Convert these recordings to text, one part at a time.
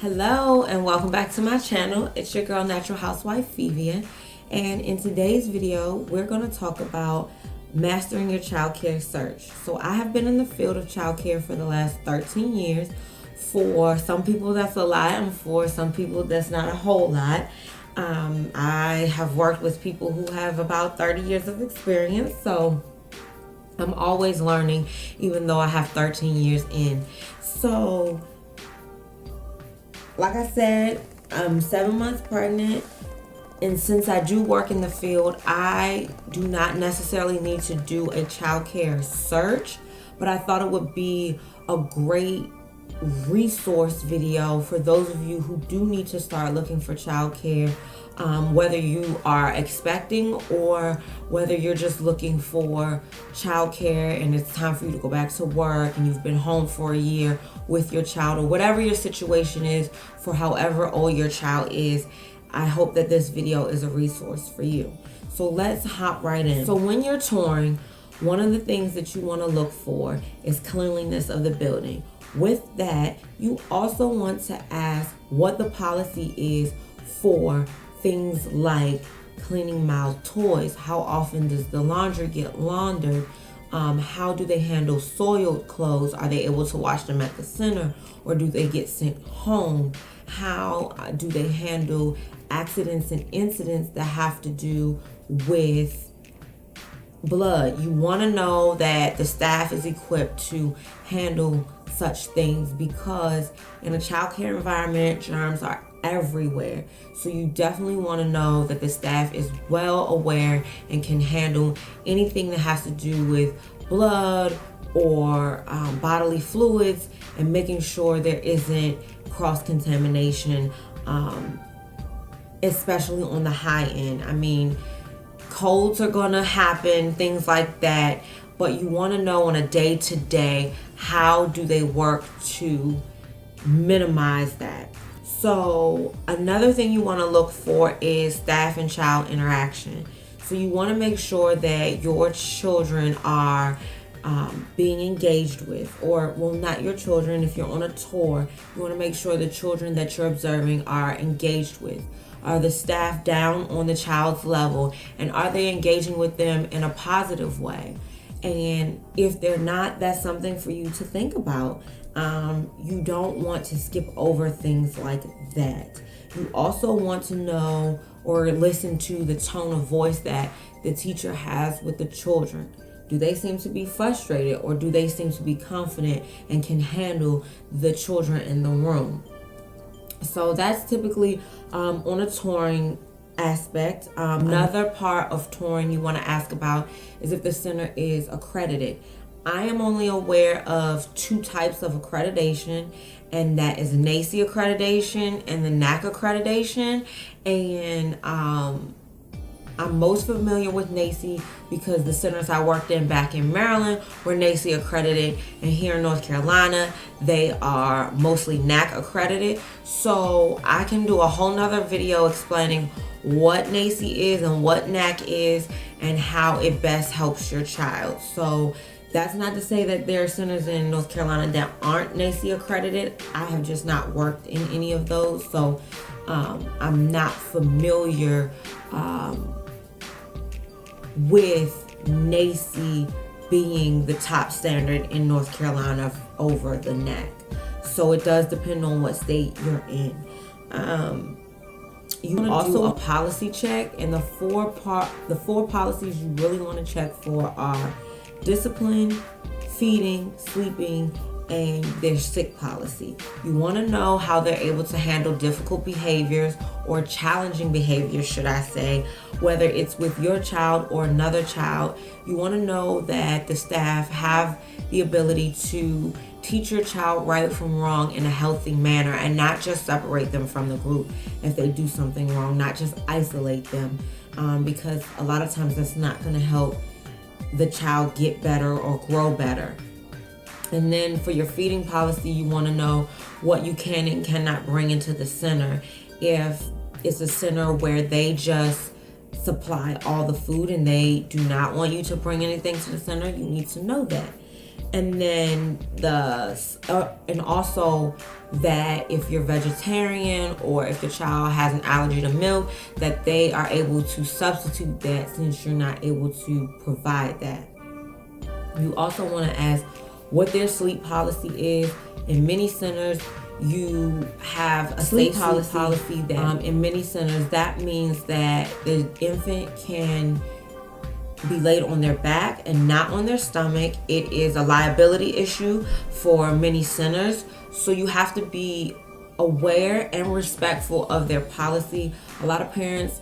Hello and welcome back to my channel. It's your girl Natural Housewife Vivian, and in today's video we're going to talk about mastering your childcare search. So I have been in the field of childcare for the last 13 years. For some people that's a lot, and for some people that's not a whole lot. I have worked with people who have about 30 years of experience, so I'm always learning even though I have 13 years in. So like I said, I'm 7 months pregnant, and since I do work in the field, I do not necessarily need to do a childcare search, but I thought it would be a great resource video for those of you who do need to start looking for childcare, whether you are expecting or whether you're just looking for childcare and it's time for you to go back to work and you've been home for a year with your child, or whatever your situation is for however old your child is. I hope that this video is a resource for you. So let's hop right in. So when you're touring, one of the things that you want to look for is cleanliness of the building. With that, you also want to ask what the policy is for things like cleaning mouth toys. How often does the laundry get laundered? How do they handle soiled clothes? Are they able to wash them at the center, or do they get sent home? How do they handle accidents and incidents that have to do with blood? You want to know that the staff is equipped to handle such things, because in a childcare environment, germs are everywhere. So you definitely want to know that the staff is well aware and can handle anything that has to do with blood or bodily fluids, and making sure there isn't cross-contamination, especially on the high end. I mean, colds are gonna happen, things like that, but you want to know on a day-to-day, how do they work to minimize that. So another thing you want to look for is staff and child interaction. So you want to make sure that your children are being engaged with, or well, not your children. If you're on a tour, you want to make sure the children that you're observing are engaged with. Are the staff down on the child's level, and are they engaging with them in a positive way? And if they're not, that's something for you to think about. You don't want to skip over things like that. You also want to know or listen to the tone of voice that the teacher has with the children. Do they seem to be frustrated, or do they seem to be confident and can handle the children in the room? So that's typically on a touring aspect. Another part of touring you want to ask about is if the center is accredited. I am only aware of two types of accreditation, and that is NACCE accreditation and the NAC accreditation. And I'm most familiar with NACCE because the centers I worked in back in Maryland were NACCE accredited, and here in North Carolina they are mostly NAC accredited. So I can do a whole nother video explaining what NACCE is and what NAC is and how it best helps your child. So that's not to say that there are centers in North Carolina that aren't NACCE accredited. I have just not worked in any of those, so I'm not familiar with NACCE being the top standard in North Carolina over the NAC. So it does depend on what state you're in. You want to also do a policy check, and the four policies you really want to check for are discipline, feeding, sleeping, and their sick policy. You want to know how they're able to handle difficult behaviors, or challenging behaviors, should I say, whether it's with your child or another child. You want to know that the staff have the ability to teach your child right from wrong in a healthy manner, and not just separate them from the group if they do something wrong, not just isolate them, because a lot of times that's not going to help the child get better or grow better. And then for your feeding policy, you want to know what you can and cannot bring into the center. If it's a center where they just supply all the food and they do not want you to bring anything to the center, you need to know that. And then and also that if you're vegetarian or if your child has an allergy to milk, that they are able to substitute that since you're not able to provide that. You also want to ask what their sleep policy is. In many centers, you have a sleep policy that in many centers, that means that the infant can be laid on their back and not on their stomach. It is a liability issue for many centers, so you have to be aware and respectful of their policy. A lot of parents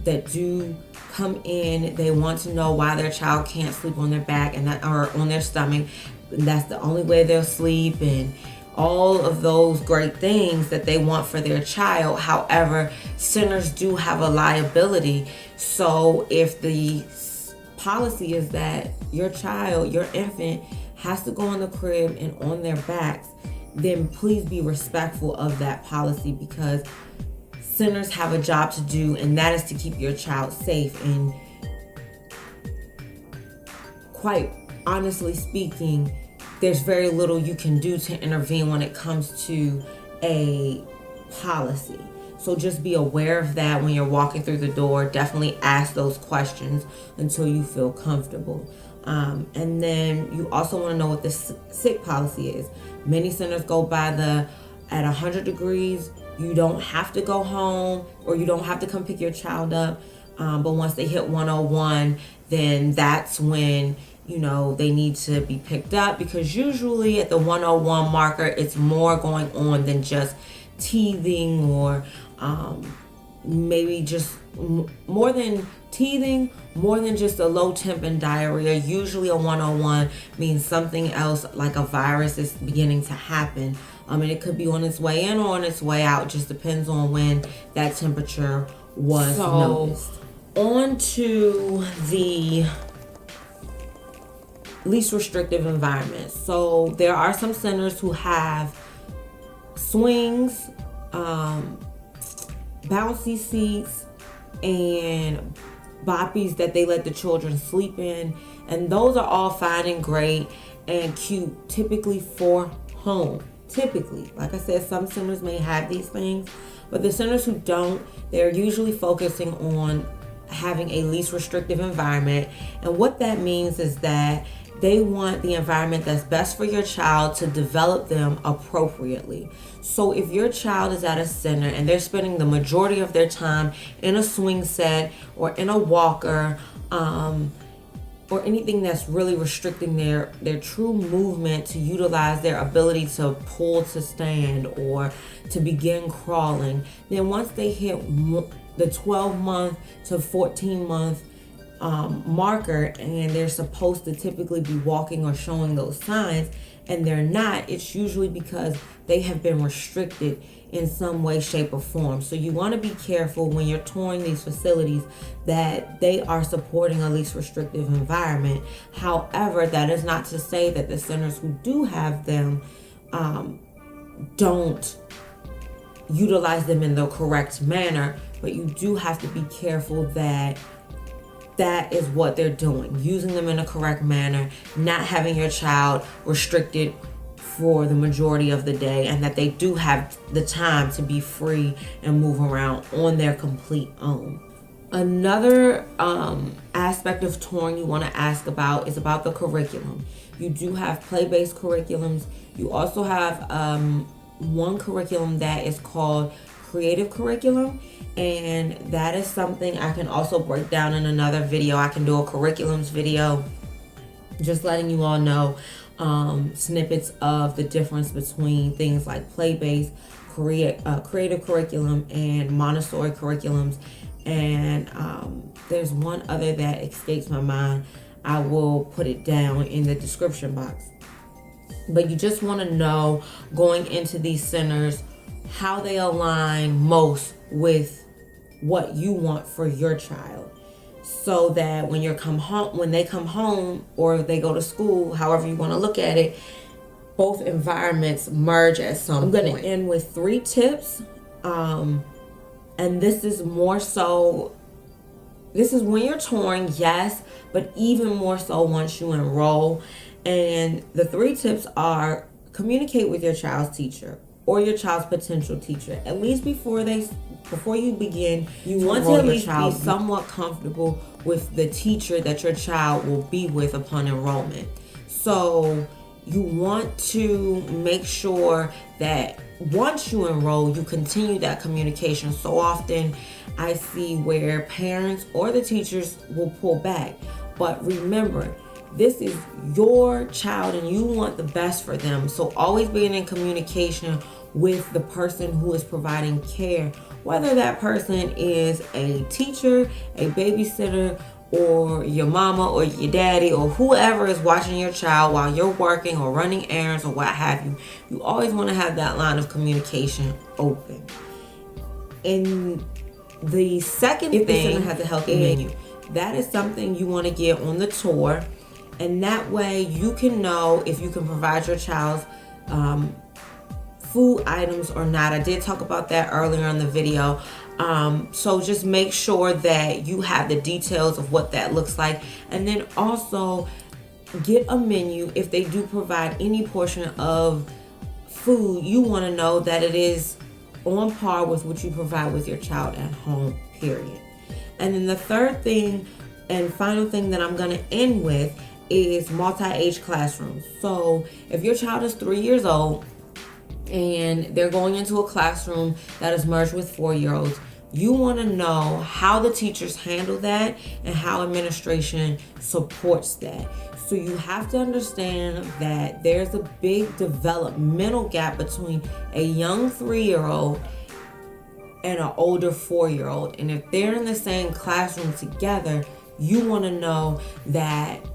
that do come in, they want to know why their child can't sleep on their back and that, or on their stomach, and that's the only way they'll sleep, and all of those great things that they want for their child. However, centers do have a liability. So if the policy is that your child, your infant, has to go in the crib and on their backs, then please be respectful of that policy, because centers have a job to do, and that is to keep your child safe. And quite honestly speaking, there's very little you can do to intervene when it comes to a policy. So just be aware of that when you're walking through the door. Definitely ask those questions until you feel comfortable. And then you also want to know what the sick policy is. Many centers go by at 100 degrees, you don't have to go home, or you don't have to come pick your child up. But once they hit 101, then that's when they need to be picked up, because usually at the 101 marker, it's more going on than just teething, or maybe just more than teething, more than just a low temp and diarrhea. Usually a 101 means something else, like a virus is beginning to happen. And it could be on its way in or on its way out. Just depends on when that temperature was noticed. On to the least restrictive environment. So there are some centers who have swings, bouncy seats, and boppies that they let the children sleep in. And those are all fine and great and cute, typically for home. Typically, like I said, some centers may have these things, but the centers who don't, they're usually focusing on having a least restrictive environment. And what that means is that they want the environment that's best for your child to develop them appropriately. So if your child is at a center and they're spending the majority of their time in a swing set or in a walker, or anything that's really restricting their true movement to utilize their ability to pull to stand or to begin crawling, then once they hit the 12-month to 14-month marker, and they're supposed to typically be walking or showing those signs, and they're not, it's usually because they have been restricted in some way, shape, or form. So you want to be careful when you're touring these facilities that they are supporting a least restrictive environment. However, that is not to say that the centers who do have them don't utilize them in the correct manner, but you do have to be careful that that is what they're doing, using them in a correct manner, not having your child restricted for the majority of the day, and that they do have the time to be free and move around on their complete own. Another aspect of touring you want to ask about is about the curriculum. You do have play-based curriculums. You also have one curriculum that is called creative curriculum, and that is something I can also break down in another video. I can do a curriculums video, just letting you all know snippets of the difference between things like play-based, creative curriculum, and Montessori curriculums. And there's one other that escapes my mind. I will put it down in the description box. But you just want to know, going into these centers, how they align most with what you want for your child, so that when they come home or they go to school, however you want to look at it, both environments merge at some point. I'm going to end with 3 tips, and this is more so, this is when you're touring, yes, but even more so once you enroll. And the 3 tips are: communicate with your child's teacher or your child's potential teacher. At least before you begin, you want to at least be somewhat comfortable with the teacher that your child will be with upon enrollment. So you want to make sure that once you enroll, you continue that communication. So often I see where parents or the teachers will pull back. But remember, this is your child and you want the best for them. So always being in communication with the person who is providing care, whether that person is a teacher, a babysitter, or your mama or your daddy, or whoever is watching your child while you're working or running errands or what have you. You always want to have that line of communication open. And the second thing has a healthy menu. That is something you want to get on the tour, and that way you can know if you can provide your child's food items or not. I did talk about that earlier in the video. So just make sure that you have the details of what that looks like, and then also get a menu. If they do provide any portion of food, you want to know that it is on par with what you provide with your child at home, period. And then the third thing and final thing that I'm going to end with is multi-age classrooms. So if your child is 3 years old and they're going into a classroom that is merged with 4-year-olds, you want to know how the teachers handle that and how administration supports that. So you have to understand that there's a big developmental gap between a young 3-year-old and an older 4-year-old. And if they're in the same classroom together, you want to know that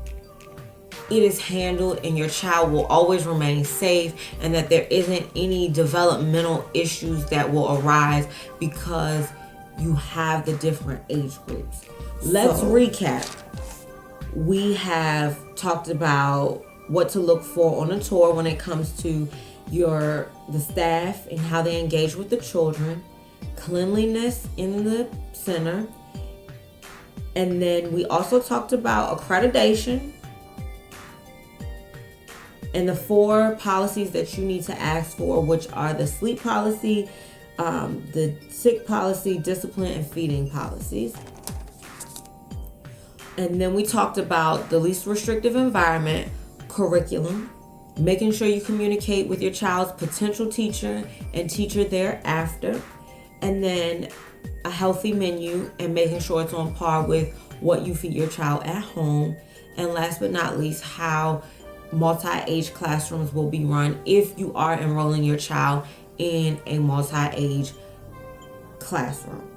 it is handled and your child will always remain safe, and that there isn't any developmental issues that will arise because you have the different age groups. Let's recap. We have talked about what to look for on a tour when it comes to the staff and how they engage with the children, cleanliness in the center, and then we also talked about accreditation and the 4 policies that you need to ask for, which are the sleep policy, the sick policy, discipline, and feeding policies. And then we talked about the least restrictive environment, curriculum, making sure you communicate with your child's potential teacher and teacher thereafter, and then a healthy menu and making sure it's on par with what you feed your child at home. And last but not least, how multi-age classrooms will be run if you are enrolling your child in a multi-age classroom.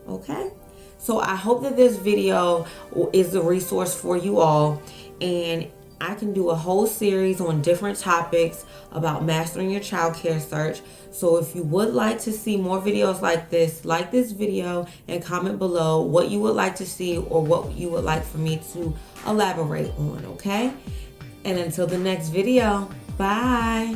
Okay? So I hope that this video is a resource for you all, and I can do a whole series on different topics about mastering your child care search. So if you would like to see more videos like this video and comment below what you would like to see or what you would like for me to elaborate on, okay? And until the next video, bye.